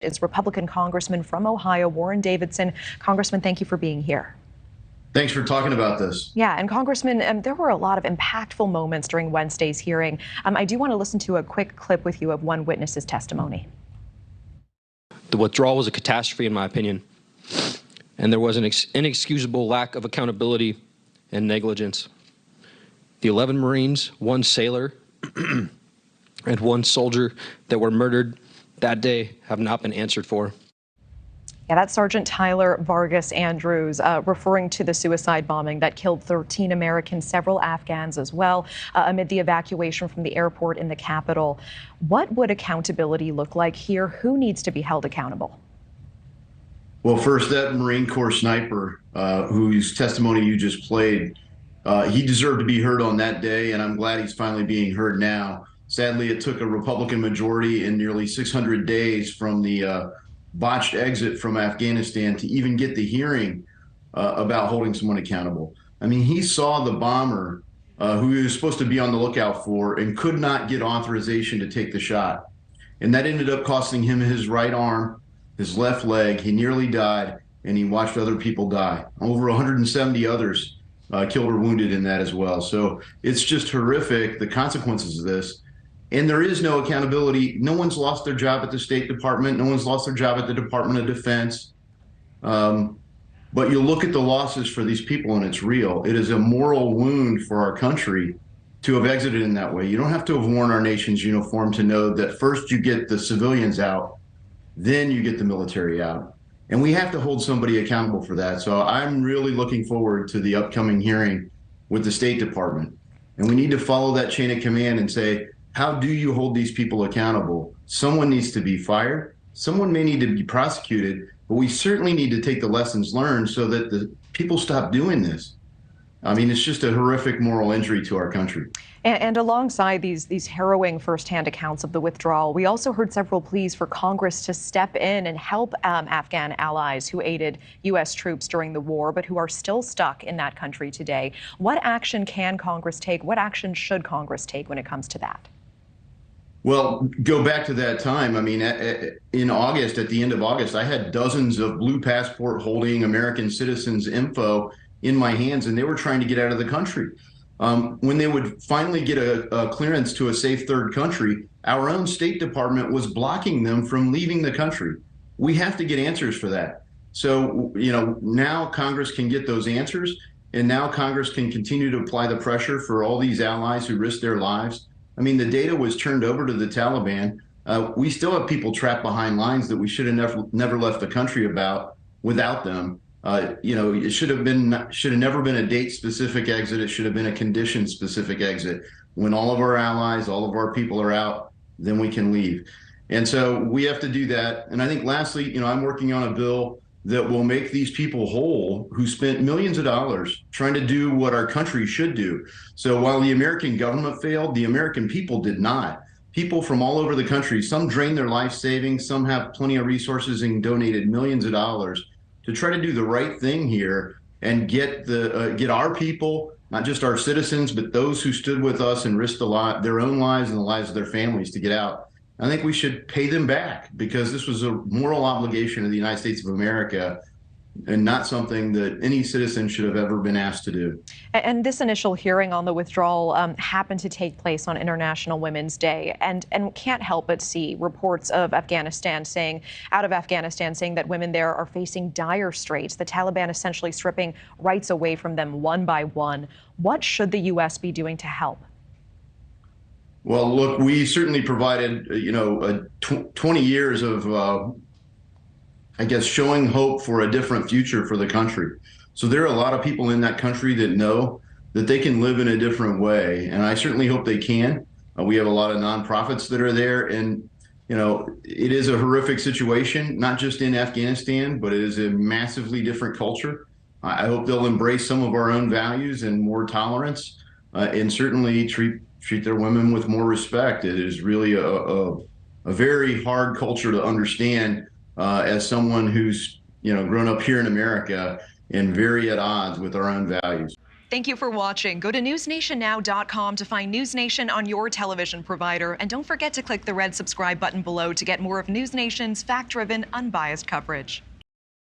Is Republican Congressman from Ohio, Warren Davidson. Congressman, thank you for being here. Thanks for talking about this. Yeah, and Congressman, there were a lot of impactful moments during Wednesday's hearing. I do want to listen to a quick clip with you of one witness's testimony. The withdrawal was a catastrophe, in my opinion, and there was an inexcusable lack of accountability and negligence. The 11 Marines, 1 sailor, and 1 soldier that were murdered that day have not been answered for. Yeah, that's Sergeant Tyler Vargas-Andrews, referring to the suicide bombing that killed 13 Americans, several Afghans as well, amid the evacuation from the airport in the capital. What would accountability look like here? Who needs to be held accountable? Well, first, that Marine Corps sniper, whose testimony you just played, he deserved to be heard on that day, and I'm glad he's finally being heard now. Sadly, it took a Republican majority in nearly 600 days from the botched exit from Afghanistan to even get the hearing about holding someone accountable. I mean, he saw the bomber who he was supposed to be on the lookout for and could not get authorization to take the shot. And that ended up costing him his right arm, his left leg. He nearly died, and he watched other people die. Over 170 others killed or wounded in that as well. So it's just horrific, the consequences of this. And there is no accountability. No one's lost their job at the State Department. No one's lost their job at the Department of Defense. But you look at the losses for these people, and it's real. It is a moral wound for our country to have exited in that way. You don't have to have worn our nation's uniform to know that first you get the civilians out, then you get the military out. And we have to hold somebody accountable for that. So I'm really looking forward to the upcoming hearing with the State Department. And we need to follow that chain of command and say, how do you hold these people accountable? Someone needs to be fired. Someone may need to be prosecuted, but we certainly need to take the lessons learned so that the people stop doing this. I mean, it's just a horrific moral injury to our country. And alongside these harrowing firsthand accounts of the withdrawal, we also heard several pleas for Congress to step in and help Afghan allies who aided U.S. troops during the war, but who are still stuck in that country today. What action can Congress take? What action should Congress take when it comes to that? Well, go back to that time. I mean, in August, at the end of August, I had dozens of blue passport holding American citizens info in my hands, and they were trying to get out of the country. When they would finally get a clearance to a safe third country, our own State Department was blocking them from leaving the country. We have to get answers for that. So, you know, now Congress can get those answers, and now Congress can continue to apply the pressure for all these allies who risk their lives. I mean, the data was turned over to the Taliban. We still have people trapped behind lines that we should have never left the country without them. You know, it should have never been a date-specific exit. It should have been a condition-specific exit. When all of our allies, all of our people are out, then we can leave. And so we have to do that. And I think lastly, you know, I'm working on a bill that will make these people whole who spent millions of dollars trying to do what our country should do. So while the American government failed, the American people did not. People from all over the country, some drained their life savings, some have plenty of resources and donated millions of dollars to try to do the right thing here and get our people, not just our citizens, but those who stood with us and risked their own lives and the lives of their families to get out. I think we should pay them back because this was a moral obligation of the United States of America and not something that any citizen should have ever been asked to do. And this initial hearing on the withdrawal happened to take place on International Women's Day, and can't help but see reports of Afghanistan saying that women there are facing dire straits, the Taliban essentially stripping rights away from them one by one. What should the U.S. be doing to help? Well, look, we certainly provided, 20 years of, I guess, showing hope for a different future for the country. So there are a lot of people in that country that know that they can live in a different way. And I certainly hope they can. We have a lot of nonprofits that are there. And, you know, it is a horrific situation, not just in Afghanistan, but it is a massively different culture. I hope they'll embrace some of our own values and more tolerance and certainly treat their women with more respect. It is really a very hard culture to understand as someone who's, grown up here in America and very at odds with our own values. Thank you for watching. Go to newsnationnow.com to find News Nation on your television provider. And don't forget to click the red subscribe button below to get more of News Nation's fact-driven, unbiased coverage.